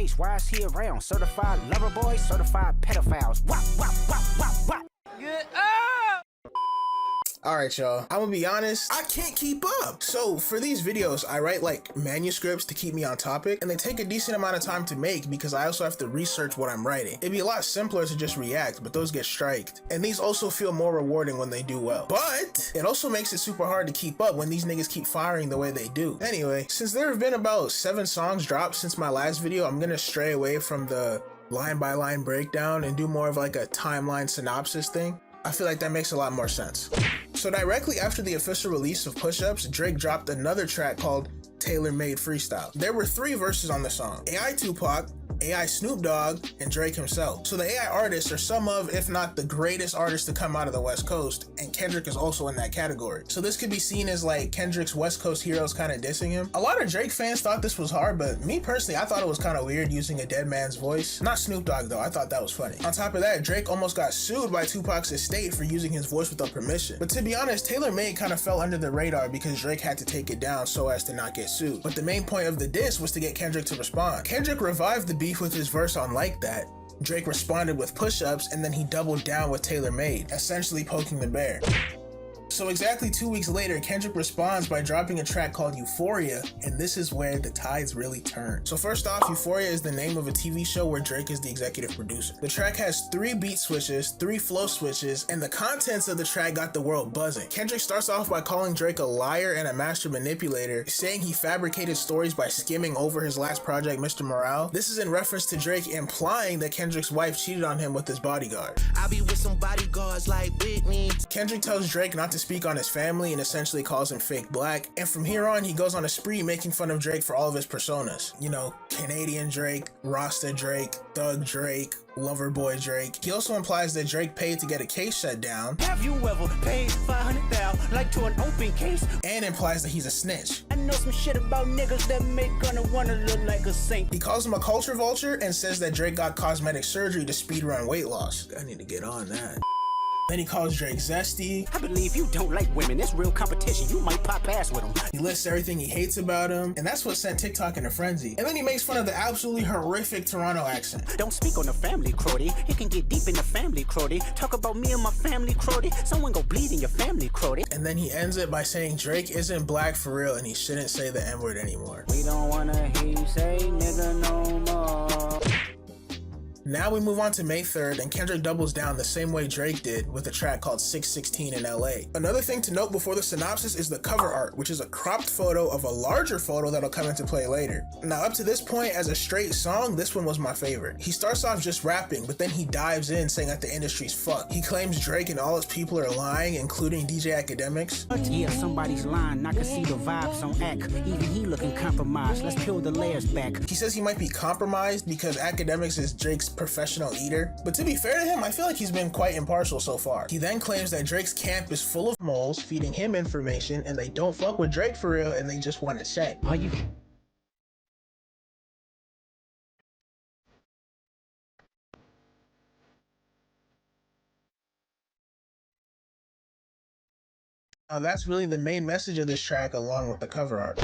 police, why is he around? Certified lover boys, certified pedophiles. Wop, wop, wop, wop, wop. Get up! Alright y'all, I'm gonna be honest, I can't keep up. So for these videos, I write like manuscripts to keep me on topic, and they take a decent amount of time to make because I also have to research what I'm writing. It'd be a lot simpler to just react, but those get striked. And these also feel more rewarding when they do well. But it also makes it super hard to keep up when these niggas keep firing the way they do. Anyway, since there have been about 7 songs dropped since my last video, I'm gonna stray away from the line by line breakdown and do more of like a timeline synopsis thing. I feel like that makes a lot more sense. So directly after the official release of Push Ups, Drake dropped another track called Tailor-Made Freestyle. There were 3 verses on the song: AI Tupac, AI Snoop Dogg, and Drake himself. So the AI artists are some of, if not the greatest artists to come out of the West Coast, and Kendrick is also in that category. So this could be seen as like Kendrick's West Coast heroes kind of dissing him. A lot of Drake fans thought this was hard, but me personally, I thought it was kind of weird using a dead man's voice. Not Snoop Dogg though, I thought that was funny. On top of that, Drake almost got sued by Tupac's estate for using his voice without permission. But to be honest, Tailor-Made kind of fell under the radar because Drake had to take it down so as to not get sued. But the main point of the diss was to get Kendrick to respond. Kendrick revived the beef with his verse on Like That. Drake responded with Push Ups, and then he doubled down with Tailor-Made, essentially poking the bear. So exactly 2 weeks later, Kendrick responds by dropping a track called Euphoria, and this is where the tides really turn. So first off, Euphoria is the name of a TV show where Drake is the executive producer. The track has 3 beat switches, 3 flow switches, and the contents of the track got the world buzzing. Kendrick starts off by calling Drake a liar and a master manipulator, saying he fabricated stories by skimming over his last project, Mr. Morale. This is in reference to Drake implying that Kendrick's wife cheated on him with his bodyguard. I be with some bodyguards like Whitney. Kendrick tells Drake not to speak on his family and essentially calls him fake black, and from here on he goes on a spree making fun of Drake for all of his personas. You know, Canadian Drake, Rasta Drake, Thug Drake, Lover Boy Drake. He also implies that Drake paid to get a case shut down. Have you ever paid $500,000 like to an open case? And implies that he's a snitch. I know some shit about niggas that make gonna wanna look like a saint. He calls him a culture vulture and says that Drake got cosmetic surgery to speedrun weight loss. I need to get on that. Then he calls Drake zesty. I believe you don't like women. It's real competition. You might pop ass with them. He lists everything he hates about him, and that's what sent TikTok in a frenzy. And then he makes fun of the absolutely horrific Toronto accent. Don't speak on the family, Crody. You can get deep in the family, Crody. Talk about me and my family, Crody. Someone go bleed in your family, Crody. And then he ends it by saying Drake isn't black for real and he shouldn't say the N-word anymore. We don't wanna hear you say nigga no more. Now we move on to May 3rd, and Kendrick doubles down the same way Drake did with a track called 616 in LA. Another thing to note before the synopsis is the cover art, which is a cropped photo of a larger photo that'll come into play later. Now up to this point, as a straight song, this one was my favorite. He starts off just rapping, but then he dives in saying that the industry's fucked. He claims Drake and all his people are lying, including DJ Academics. Yeah, somebody's lying. I can see the vibes on act. Even he looking compromised. Let's peel the layers back. He says he might be compromised because Academics is Drake's professional eater, but to be fair to him, I feel like he's been quite impartial so far. He then claims that Drake's camp is full of moles feeding him information and they don't fuck with Drake for real and they just want to check. Are you? Now that's really the main message of this track along with the cover art.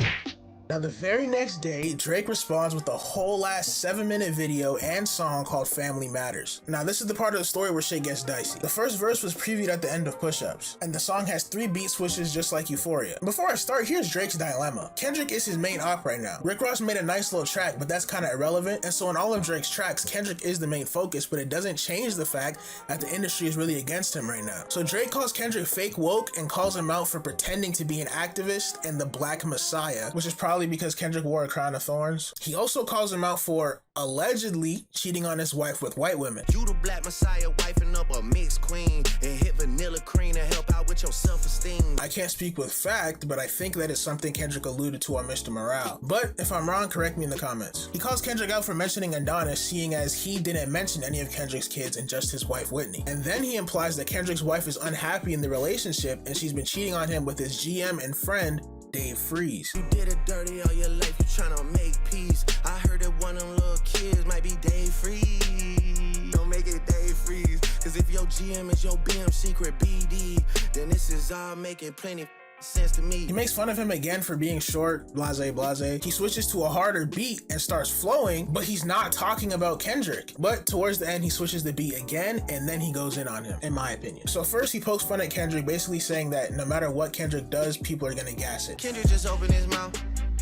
Now the very next day, Drake responds with a whole ass 7-minute video and song called Family Matters. Now this is the part of the story where shit gets dicey. The first verse was previewed at the end of Push Ups, and the song has 3 beat switches just like Euphoria. Before I start, here's Drake's dilemma. Kendrick is his main op right now. Rick Ross made a nice little track, but that's kinda irrelevant, and so in all of Drake's tracks, Kendrick is the main focus, but it doesn't change the fact that the industry is really against him right now. So Drake calls Kendrick fake woke and calls him out for pretending to be an activist and the Black Messiah, which is probably because Kendrick wore a crown of thorns. He also calls him out for allegedly cheating on his wife with white women. You the Black Messiah wifing up a mixed queen and hit vanilla cream to help out with your self-esteem. I can't speak with fact, but I think that is something Kendrick alluded to on Mr. Morale. But if I'm wrong, correct me in the comments. He calls Kendrick out for mentioning Adonis, seeing as he didn't mention any of Kendrick's kids and just his wife Whitney. And then he implies that Kendrick's wife is unhappy in the relationship and she's been cheating on him with his GM and friend Dave Freeze. You did it dirty all your life, you tryna make peace. I heard that one of them little kids might be Dave Freeze. Don't make it Dave Freeze, cause if your GM is your BM secret BD, then this is all making plenty sense to me. He makes fun of him again for being short, blase blase. He switches to a harder beat and starts flowing, but he's not talking about Kendrick. But towards the end, he switches the beat again, and then he goes in on him, in my opinion. So first he pokes fun at Kendrick, basically saying that no matter what Kendrick does, people are gonna gas it. Kendrick just opened his mouth.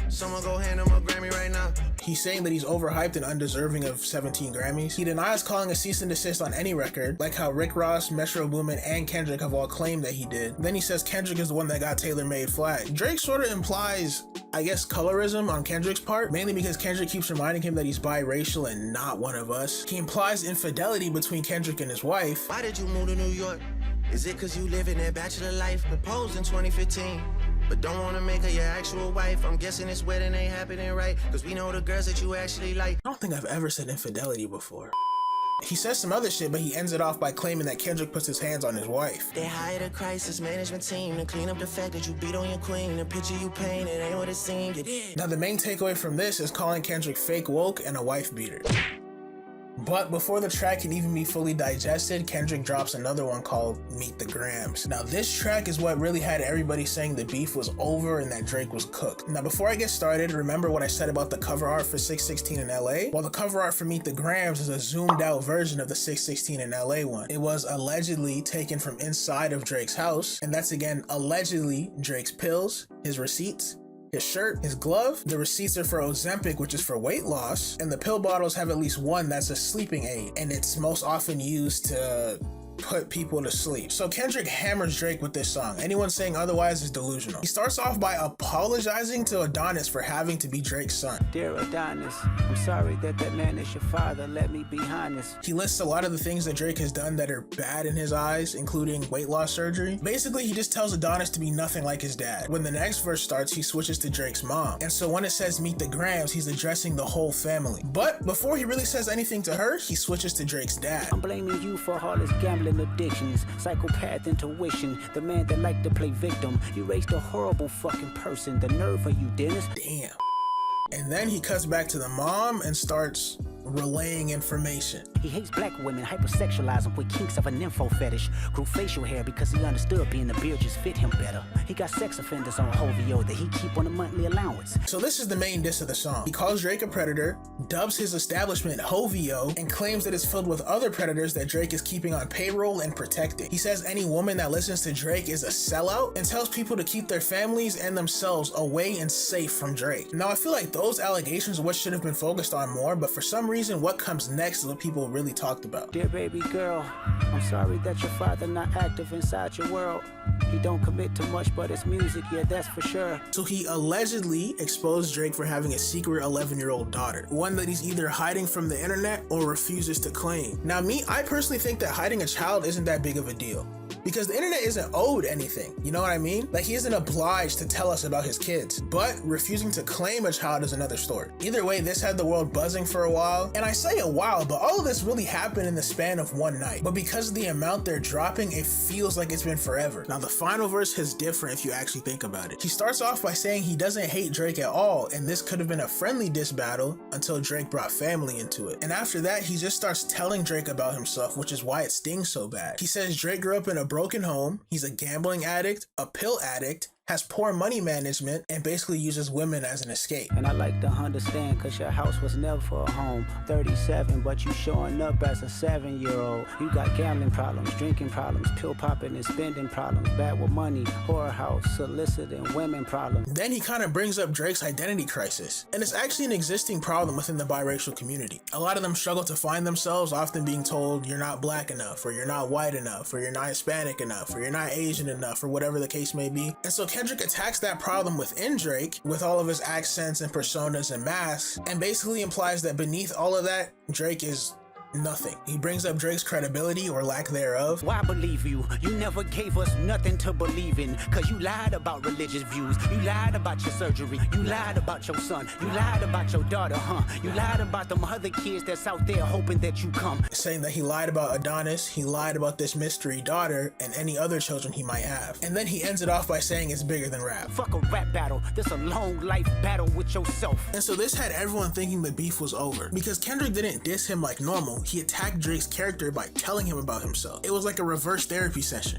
Someone go hand him a Grammy right now. He's saying that he's overhyped and undeserving of 17 Grammys. He denies calling a cease and desist on any record, like how Rick Ross, Metro Boomin, and Kendrick have all claimed that he did. Then he says Kendrick is the one that got tailor-made flag. Drake sort of implies, I guess, colorism on Kendrick's part, mainly because Kendrick keeps reminding him that he's biracial and not one of us. He implies infidelity between Kendrick and his wife. Why did you move to New York? Is it cause you live in that bachelor life? Proposed in 2015. But don't wanna make her your actual wife. I'm guessing this wedding ain't happening right, cause we know the girls that you actually like. I don't think I've ever said infidelity before. He says some other shit, but he ends it off by claiming that Kendrick puts his hands on his wife. They hired a crisis management team to clean up the fact that you beat on your queen. The picture you painted ain't what it seemed. You did. Now the main takeaway from this is calling Kendrick fake woke and a wife beater. But before the track can even be fully digested, Kendrick drops another one called Meet the Grams. Now this track is what really had everybody saying the beef was over and that Drake was cooked. Now before I get started, remember what I said about the cover art for 616 in LA? Well, the cover art for Meet the Grams is a zoomed out version of the 616 in LA one. It was allegedly taken from inside of Drake's house, and that's again allegedly Drake's pills, his receipts, his shirt, his glove. The receipts are for Ozempic, which is for weight loss, and the pill bottles have at least one that's a sleeping aid, and it's most often used to put people to sleep. So Kendrick hammers Drake with this song. Anyone saying otherwise is delusional. He starts off by apologizing to Adonis for having to be Drake's son. Dear Adonis, I'm sorry that man is your father. Let me be honest. He lists a lot of the things that Drake has done that are bad in his eyes, including weight loss surgery. Basically, he just tells Adonis to be nothing like his dad. When the next verse starts, he switches to Drake's mom. And so when it says Meet the Grams, he's addressing the whole family. But before he really says anything to her, he switches to Drake's dad. I'm blaming you for all his gambling addictions, psychopath intuition, the man that liked to play victim. You raised a horrible fucking person. The nerve of you, Dennis. Damn. And then he cuts back to the mom and starts relaying information. He hates black women, hypersexualize them with kinks of a nympho fetish. Grew facial hair because he understood being the beard just fit him better. He got sex offenders on Hovio that he keep on a monthly allowance. So this is the main diss of the song. He calls Drake a predator, dubs his establishment Hovio, and claims that it's filled with other predators that Drake is keeping on payroll and protecting. He says any woman that listens to Drake is a sellout and tells people to keep their families and themselves away and safe from Drake. Now I feel like those allegations are what should have been focused on more, but for some reason what comes next is what people really talked about. Dear baby girl, I'm sorry that your father not active inside your world. He don't commit to much but it's music, yeah, that's for sure. So he allegedly exposed Drake for having a secret 11-year-old daughter, one that he's either hiding from the internet or refuses to claim. Now I personally think that hiding a child isn't that big of a deal, because the internet isn't owed anything, you know what I mean? Like, he isn't obliged to tell us about his kids, but refusing to claim a child is another story. Either way, this had the world buzzing for a while, and I say a while, but all of this really happened in the span of one night. But because of the amount they're dropping, it feels like it's been forever. Now the final verse is different if you actually think about it. He starts off by saying he doesn't hate Drake at all, and this could have been a friendly diss battle until Drake brought family into it. And after that, he just starts telling Drake about himself, which is why it stings so bad. He says Drake grew up in a broken home, he's a gambling addict, a pill addict, has poor money management, and basically uses women as an escape. And I like to understand, cause your house was never a home. 37, but you showing up as a 7-year-old. You got gambling problems, drinking problems, pill popping and spending problems, bad with money, whorehouse, soliciting women problems. Then he kind of brings up Drake's identity crisis, and it's actually an existing problem within the biracial community. A lot of them struggle to find themselves, often being told you're not black enough, or you're not white enough, or you're not Hispanic enough, or you're not Asian enough, or whatever the case may be. And so Kendrick attacks that problem within Drake with all of his accents and personas and masks, and basically implies that beneath all of that, Drake is nothing. He brings up Drake's credibility or lack thereof. Why believe you? You never gave us nothing to believe in, cause you lied about religious views, you lied about your surgery, you lied about your son, you lied about your daughter, you lied about them other kids that's out there hoping that you come. Saying that he lied about Adonis, he lied about this mystery daughter, and any other children he might have. And then he ends it off by saying it's bigger than rap. Fuck a rap battle, this a long life battle with yourself. And so this had everyone thinking the beef was over, because Kendrick didn't diss him like normal. He attacked Drake's character by telling him about himself. It was like a reverse therapy session.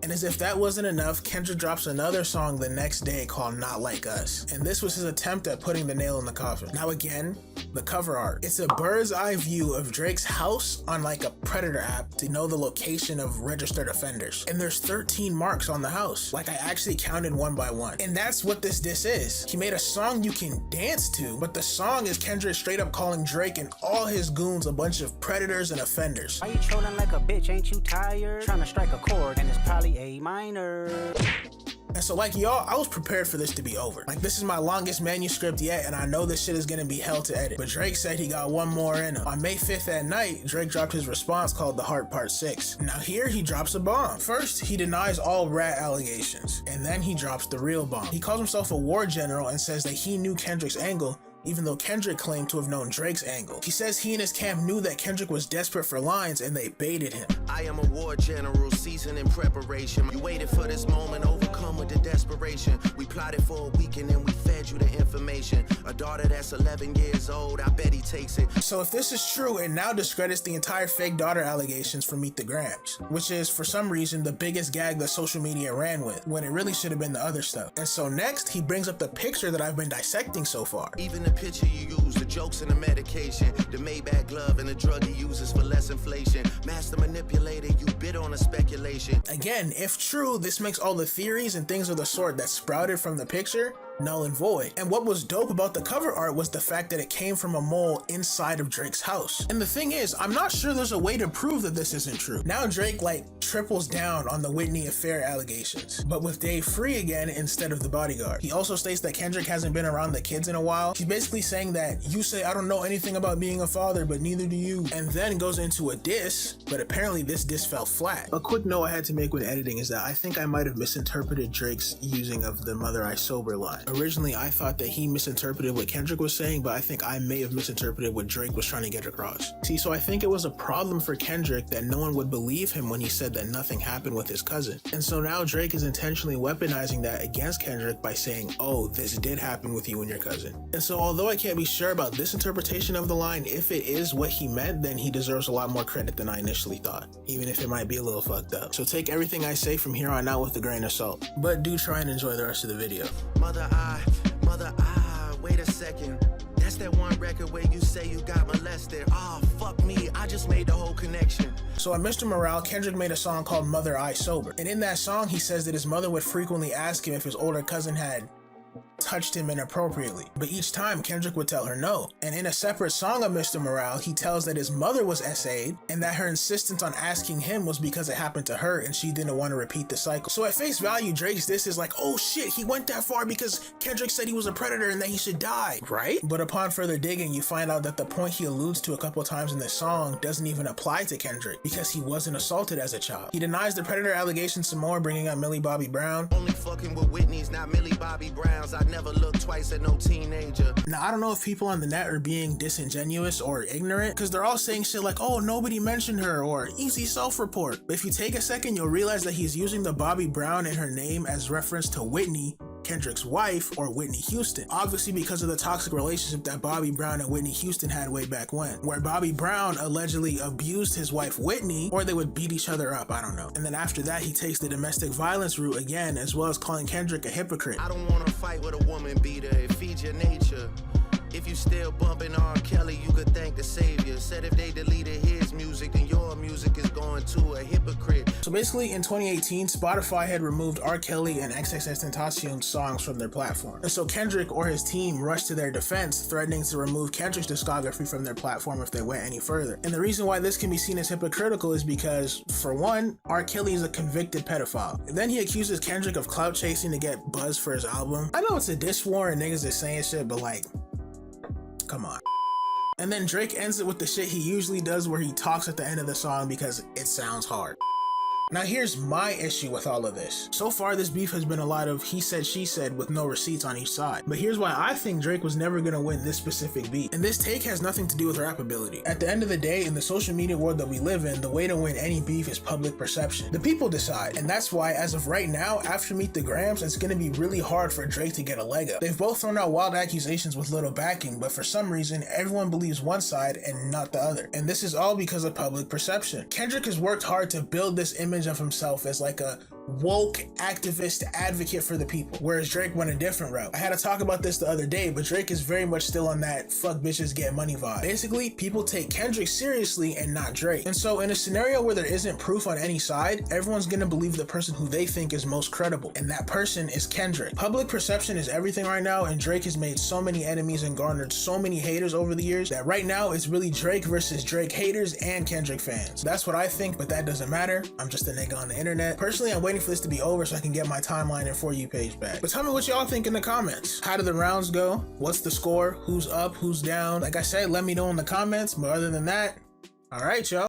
And as if that wasn't enough, Kendrick drops another song the next day called Not Like Us. And this was his attempt at putting the nail in the coffin. Now again, the cover art. It's a bird's eye view of Drake's house on like a Predator app to know the location of registered offenders. And there's 13 marks on the house. Like I actually counted one by one. And that's what this diss is. He made a song you can dance to, but the song is Kendrick straight up calling Drake and all his goons a bunch of predators and offenders. Why you trolling like a bitch? Ain't you tired? Trying to strike a chord and it's probably A minor. And so like y'all, I was prepared for this to be over. Like this is my longest manuscript yet, and I know this shit is gonna be hell to edit. But Drake said he got one more in him. On May 5th at night, Drake dropped his response called The Heart Part 6. Now here he drops a bomb. First, he denies all rat allegations, and then he drops the real bomb. He calls himself a war general and says that he knew Kendrick's angle, even though Kendrick claimed to have known Drake's angle. He says he and his camp knew that Kendrick was desperate for lines and they baited him. I am a war general, seasoned in preparation. You waited for this moment, overcome with the desperation. We plotted for a week and then we fed you the information. A daughter that's 11 years old, I bet he takes it. So if this is true, it now discredits the entire fake daughter allegations from Meet the Grams, which is for some reason the biggest gag that social media ran with, when it really should have been the other stuff. And so next, he brings up the picture that I've been dissecting so far. Even the picture you use, the jokes and the medication, the Maybach glove and the drug he uses for less inflation. Master manipulator, you bid on a speculation. Again, if true, this makes all the theories and things of the sort that sprouted from the picture null and void. And what was dope about the cover art was the fact that it came from a mole inside of Drake's house. And the thing is, I'm not sure there's a way to prove that this isn't true. Now Drake like triples down on the Whitney affair allegations, but with Dave free again instead of the bodyguard. He also states that Kendrick hasn't been around the kids in a while. He's basically saying that you say I don't know anything about being a father, but neither do you. And then goes into a diss, but apparently this diss fell flat. A quick note I had to make when editing is that I think I might have misinterpreted Drake's using of the Mother I Sober line. Originally, I thought that he misinterpreted what Kendrick was saying, but I think I may have misinterpreted what Drake was trying to get across. See, so I think it was a problem for Kendrick that no one would believe him when he said that nothing happened with his cousin. And so now Drake is intentionally weaponizing that against Kendrick by saying, oh, this did happen with you and your cousin. And so although I can't be sure about this interpretation of the line, if it is what he meant, then he deserves a lot more credit than I initially thought, even if it might be a little fucked up. So take everything I say from here on out with a grain of salt, but do try and enjoy the rest of the video. Mother, wait a second. That's that one record where you say you got molested. Oh, fuck me, I just made the whole connection. So on Mr. Morale, Kendrick made a song called Mother I Sober. And in that song, he says that his mother would frequently ask him if his older cousin had touched him inappropriately, but each time Kendrick would tell her no. And in a separate song of Mr. Morale, he tells that his mother was SA'd and that her insistence on asking him was because it happened to her and she didn't want to repeat the cycle. So at face value, Drake's diss is like, oh shit, he went that far because Kendrick said he was a predator and that he should die, right? But upon further digging, you find out that the point he alludes to a couple times in this song doesn't even apply to Kendrick because he wasn't assaulted as a child. He denies the predator allegations some more, bringing up Millie Bobby Brown. Only fucking with Whitney's, not Millie Bobby Brown's. I never looked twice at no teenager. Now, I don't know if people on the net are being disingenuous or ignorant because they're all saying shit like, oh, nobody mentioned her or easy self-report. But if you take a second, you'll realize that he's using the Bobby Brown in her name as reference to Whitney, Kendrick's wife, or Whitney Houston, obviously because of the toxic relationship that Bobby Brown and Whitney Houston had way back when, where Bobby Brown allegedly abused his wife Whitney, or they would beat each other up, I don't know. And then after that, he takes the domestic violence route again, as well as calling Kendrick a hypocrite. I don't want to fight with a woman beater, it feeds your nature. If you still bumping R. Kelly, you could thank the savior. Said if they deleted his music, then your music is going to a hypocrite. So basically in 2018, Spotify had removed R. Kelly and XXXTentacion's songs from their platform. And so Kendrick or his team rushed to their defense, threatening to remove Kendrick's discography from their platform if they went any further. And the reason why this can be seen as hypocritical is because, for one, R. Kelly is a convicted pedophile. And then he accuses Kendrick of clout chasing to get buzz for his album. I know it's a diss war and niggas is saying shit, but like, come on. And then Drake ends it with the shit he usually does where he talks at the end of the song because it sounds hard. Now here's my issue with all of this. So far this beef has been a lot of he said she said with no receipts on each side. But here's why I think Drake was never gonna win this specific beef. And this take has nothing to do with rap ability. At the end of the day, in the social media world that we live in, the way to win any beef is public perception. The people decide. And that's why as of right now, after Meet the Grams, it's gonna be really hard for Drake to get a leg up. They've both thrown out wild accusations with little backing, but for some reason, everyone believes one side and not the other. And this is all because of public perception. Kendrick has worked hard to build this image of himself as like a woke activist advocate for the people, whereas Drake went a different route. I had to talk about this the other day, but Drake is very much still on that fuck bitches get money vibe. Basically, people take Kendrick seriously and not Drake. And so in a scenario where there isn't proof on any side, everyone's gonna believe the person who they think is most credible, and that person is Kendrick. Public perception is everything right now, and Drake has made so many enemies and garnered so many haters over the years that right now it's really Drake versus Drake haters and Kendrick fans. That's what I think, but that doesn't matter. I'm just a nigga on the internet. Personally, I'm waiting for this to be over so I can get my timeline and For You page back. But tell me what y'all think in the comments. How do the rounds go? What's the score? Who's up? Who's down? Like I said, let me know in the comments, but other than that, all right, y'all.